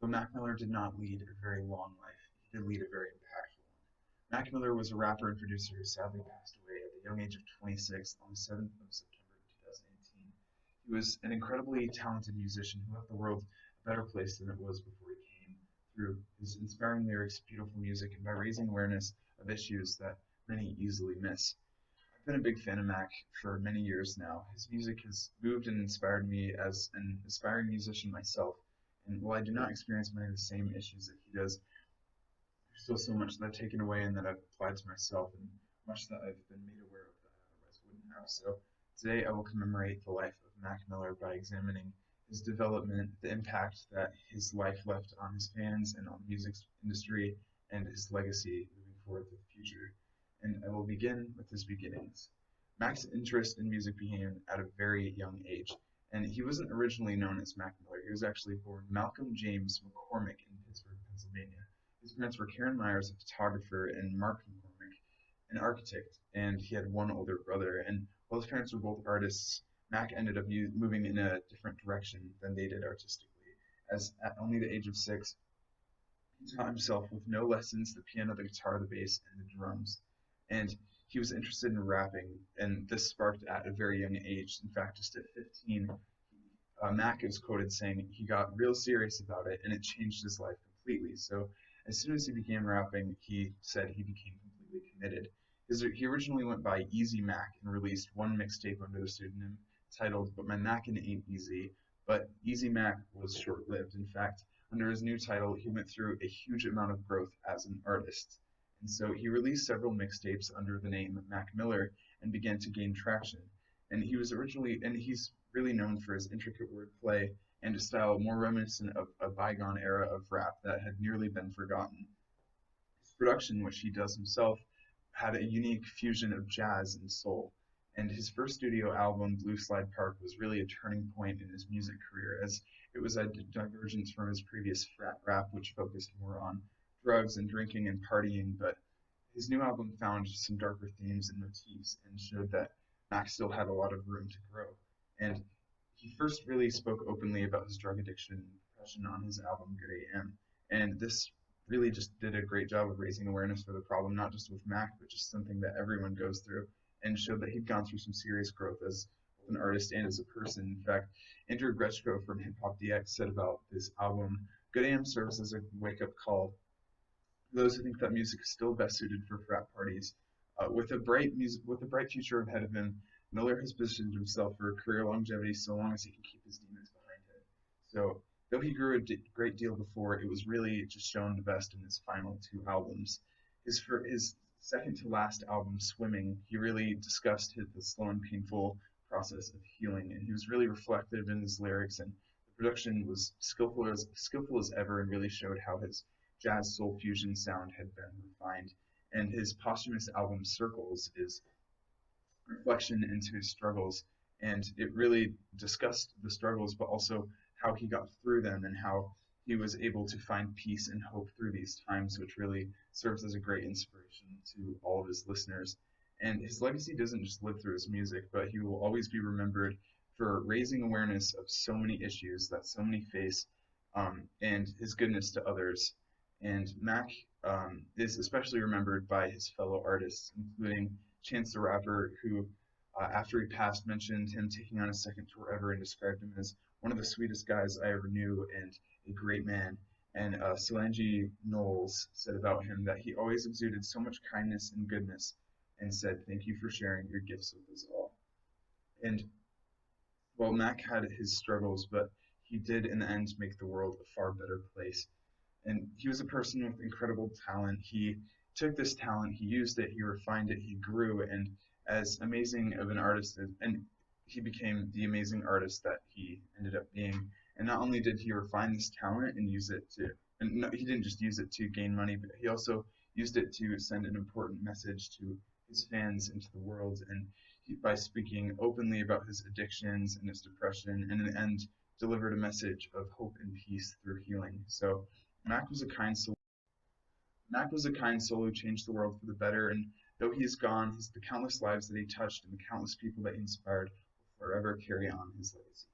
Though Mac Miller did not lead a very long life, he did lead a very impactful one. Mac Miller was a rapper and producer who sadly passed away at the young age of 26 on the 7th of September 2018. He was an incredibly talented musician who left the world a better place than it was before he came, through his inspiring lyrics, beautiful music, and by raising awareness of issues that many easily miss. I've been a big fan of Mac for many years now. His music has moved and inspired me as an aspiring musician myself. And while I do not experience many of the same issues that he does, there's still so much that I've taken away and that I've applied to myself, and much that I've been made aware of that I otherwise wouldn't have. So today I will commemorate the life of Mac Miller by examining his development, the impact that his life left on his fans and on the music industry, and his legacy moving forward to the future. And I will begin with his beginnings. Mac's interest in music began at a very young age, and he wasn't originally known as Mac Miller. He was actually born Malcolm James McCormick in Pittsburgh, Pennsylvania. His parents were Karen Myers, a photographer, and Mark McCormick, an architect, and he had one older brother. And while his parents were both artists, Mac ended up moving in a different direction than they did artistically, as at only the age of 6, he taught himself with no lessons the piano, the guitar, the bass, and the drums. And he was interested in rapping, and this sparked at a very young age. In fact, just at 15, Mac is quoted saying he got real serious about it, and it changed his life completely. So as soon as he began rapping, he said he became completely committed. He originally went by Easy Mac and released one mixtape under the pseudonym titled "But My Mackin' Ain't Easy," but Easy Mac was short-lived. In fact, under his new title, he went through a huge amount of growth as an artist. And so he released several mixtapes under the name Mac Miller and began to gain traction. And he's really known for his intricate wordplay and a style more reminiscent of a bygone era of rap that had nearly been forgotten. His production, which he does himself, had a unique fusion of jazz and soul. And his first studio album, Blue Slide Park, was really a turning point in his music career, as it was a divergence from his previous frat rap, which focused more on drugs and drinking and partying. But his new album found some darker themes and motifs and showed that Mac still had a lot of room to grow. And he first really spoke openly about his drug addiction and depression on his album Good AM. And this really just did a great job of raising awareness for the problem, not just with Mac, but just something that everyone goes through, and showed that he'd gone through some serious growth as an artist and as a person. In fact, Andrew Grechko from Hip Hop DX said about this album, "Good AM serves as a wake-up call for those who think that music is still best suited for frat parties. With a bright future ahead of him, Miller has positioned himself for career longevity so long as he can keep his demons behind him." So, though he grew a great deal before, it was really just shown the best in his final 2 albums. His second to last album, Swimming, he really discussed the slow and painful process of healing, and he was really reflective in his lyrics, and the production was skillful as ever, and really showed how his jazz soul fusion sound had been refined. And his posthumous album, Circles, is a reflection into his struggles, and it really discussed the struggles, but also how he got through them and how he was able to find peace and hope through these times, which really serves as a great inspiration to all of his listeners. And his legacy doesn't just live through his music, but he will always be remembered for raising awareness of so many issues that so many face, and his goodness to others. And Mac is especially remembered by his fellow artists, including Chance the Rapper, who, after he passed, mentioned him taking on a second tour ever and described him as one of the sweetest guys I ever knew and a great man. And Solange Knowles said about him that he always exuded so much kindness and goodness, and said, "Thank you for sharing your gifts with us all." And well, Mac had his struggles, but he did in the end make the world a far better place. And he was a person with incredible talent. He took this talent, he used it, he refined it, he grew, and as amazing of an artist and he became the amazing artist that he ended up being. And not only did he refine this talent and use it to, and no, he didn't just use it to gain money, but he also used it to send an important message to his fans into the world. And by speaking openly about his addictions and his depression, and in the end delivered a message of hope and peace through healing. So Mac was a kind soul. Mac was a kind soul who changed the world for the better, and though he is gone, the countless lives that he touched and the countless people that he inspired will forever carry on his legacy.